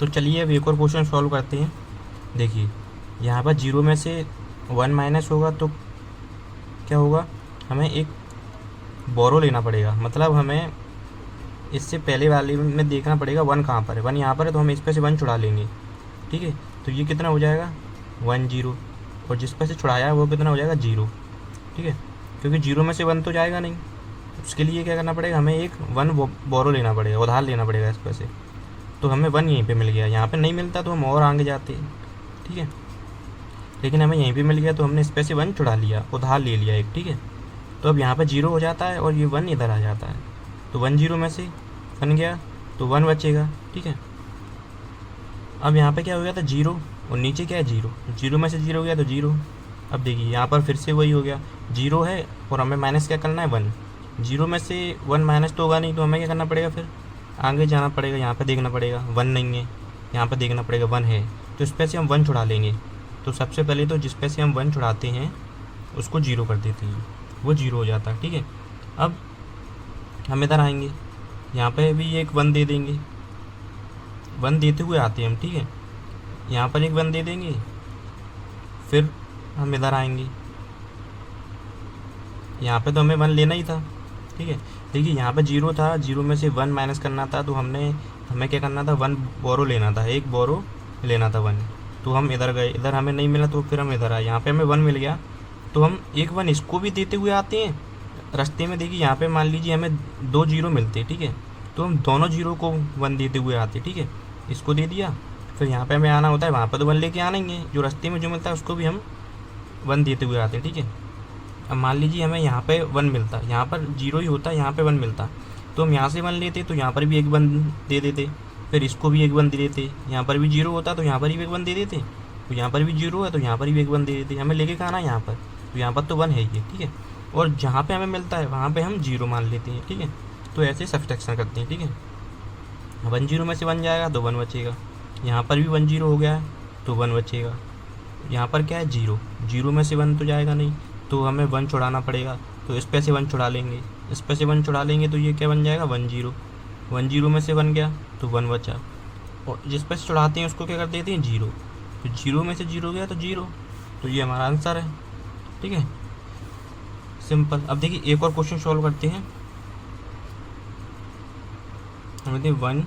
तो चलिए अब एक और क्वेश्चन सॉल्व करते हैं। देखिए यहाँ पर 0 में से 1 माइनस होगा तो क्या होगा, हमें एक बोरो लेना पड़ेगा। मतलब हमें इससे पहले वाले में देखना पड़ेगा 1 कहाँ पर है। 1 यहाँ पर है तो हम इस पर से 1 छुड़ा लेंगे, ठीक है। तो ये कितना हो जाएगा 1 0, और जिस पर से छुड़ाया है वो कितना हो जाएगा 0, ठीक है। क्योंकि 0 में से 1 तो जाएगा नहीं, उसके लिए क्या करना पड़ेगा, हमें एक 1 बोरो लेना पड़ेगा, उधार लेना पड़ेगा इस पर से। तो हमें 1 यहीं पे मिल गया, यहाँ पे नहीं मिलता तो हम और आगे जाते, ठीक है। लेकिन हमें यहीं पे मिल गया तो हमने इस पर से 1 छुड़ा लिया, उधार ले लिया एक, ठीक है। तो अब यहाँ पे 0 हो जाता है और ये 1 इधर आ जाता है। तो 1 0 में से 1 गया तो 1 बचेगा, ठीक है। अब यहाँ पे क्या हो गया था 0, और नीचे क्या है 0, 0 में से 0 गया तो 0। अब देखिए यहाँ पर फिर से वही हो गया, 0 है और हमें माइनस क्या करना है 1। 0 में से 1 माइनस तो होगा नहीं, तो हमें क्या करना पड़ेगा, फिर आगे जाना पड़ेगा। यहाँ पर देखना पड़ेगा 1 नहीं है, यहाँ पर देखना पड़ेगा 1 है, तो इस पर से हम 1 छुड़ा लेंगे। तो सबसे पहले तो जिस पे से हम 1 छुड़ाते हैं उसको 0 कर देते हैं, वो 0 हो जाता है, ठीक है। अब हम इधर आएंगे, यहाँ पे भी एक 1 दे देंगे, 1 देते हुए आते हैं हम, ठीक है। यहाँ पर एक 1 दे देंगे, फिर हम इधर आएंगे, यहाँ पे तो हमें 1 लेना ही था, ठीक है। देखिए यहाँ पे 0 था, 0 में से 1 माइनस करना था, तो हमें क्या करना था 1 बोरो लेना था, एक बोरो लेना था 1। तो हम इधर गए, इधर हमें नहीं मिला तो फिर हम इधर आए, यहाँ पे हमें 1 मिल गया। तो हम एक 1 इसको भी देते हुए आते हैं रास्ते में। देखिए यहाँ पे मान लीजिए हमें 2 0 मिलते, ठीक है। तो हम दोनों 0 को 1 देते हुए आते, ठीक है। इसको दे दिया, फिर यहाँ पे हमें आना होता है, वहाँ पर तो 1 लेके आना ही है। जो रास्ते में जो मिलता है उसको भी हम 1 देते हुए आते हैं, ठीक है। अब मान लीजिए हमें यहाँ पे 1 मिलता, यहाँ पर 0 ही होता, यहाँ पे 1 मिलता, तो हम यहाँ से 1 लेते तो यहाँ पर भी एक 1 दे देते, फिर इसको भी एक 1 दे देते। यहाँ पर भी 0 होता तो यहाँ पर भी एक 1 दे देते, तो यहाँ पर भी 0 है तो यहाँ पर भी एक 1 दे देते। हमें लेके कहाँ आना है यहाँ पर, तो यहाँ पर तो 1 है ये, ठीक है। और जहाँ पे हमें मिलता है वहाँ पे हम 0 मान लेते हैं, ठीक है। तो ऐसे सब्सट्रैक्शन करते हैं, ठीक है। 1 0 में से 1 जाएगा तो 1 बचेगा, यहाँ पर भी 1 0 हो गया है तो 1 बचेगा। यहाँ पर क्या है 0, 0 में से 1 तो जाएगा नहीं, तो हमें 1 छुड़ाना पड़ेगा। तो इस पे से 1 छुड़ा लेंगे, इस पे से 1 छुड़ा लेंगे तो ये क्या बन जाएगा 1 0। 1 0 में से 1 गया तो 1 बचा, और जिस पे से छुड़ाते हैं उसको क्या कर देते हैं 0। तो 0 में से 0 गया तो 0, तो ये हमारा आंसर है, ठीक है। सिंपल। अब देखिए एक और क्वेश्चन सॉल्व करते हैं। हमें 1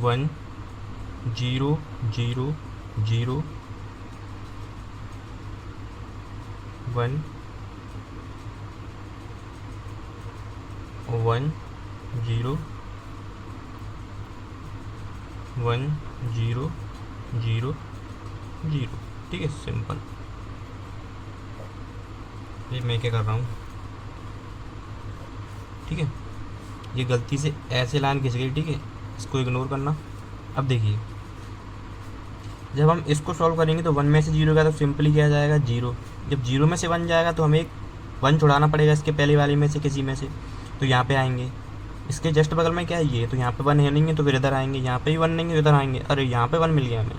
1 0 0 0 1 1 0 1 0 0 0, ठीक है। सिंपल। ये मैं क्या कर रहा हूँ, ठीक है। ये गलती से ऐसे लाइन खिंच गई, ठीक है, इसको इग्नोर करना। अब देखिए जब हम इसको सॉल्व करेंगे तो 1 में से 0 का तो सिंपली क्या जाएगा 0। जब 0 में से 1 जाएगा तो हमें एक 1 छुड़ाना पड़ेगा इसके पहले वाले में से किसी में से। तो यहाँ पे आएंगे, इसके जस्ट बगल में क्या है ये, तो यहाँ पे 1 है नहीं है तो फिर इधर आएंगे, यहाँ पे भी 1 नहीं है तो इधर आएंगे। अरे यहाँ पे 1 मिल गया हमें,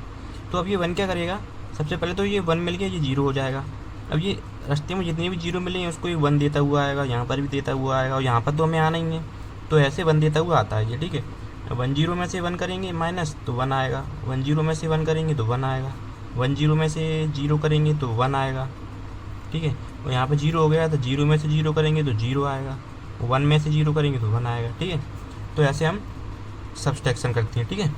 तो अब ये 1 क्या करेगा, सबसे पहले तो ये 1 मिल गया, ये 0 हो जाएगा। अब ये रास्ते में जितने भी 0 मिले हैं उसको ये 1 देता हुआ आएगा, यहाँ पर भी देता हुआ आएगा, और यहाँ पर तो हमें आना ही है, तो ऐसे 1 देता हुआ आता है ये, ठीक है। 1 0 में से 1 करेंगे माइनस तो 1 आएगा, 1 0 में से 1 करेंगे तो 1 आएगा, 1 0 में से 0 करेंगे तो 1 आएगा, ठीक है। और यहाँ पे 0 हो गया तो 0 में से 0 करेंगे तो 0 आएगा, 1 में से 0 करेंगे तो 1 आएगा, ठीक है। तो ऐसे हम सब्सट्रैक्शन करते हैं, ठीक है।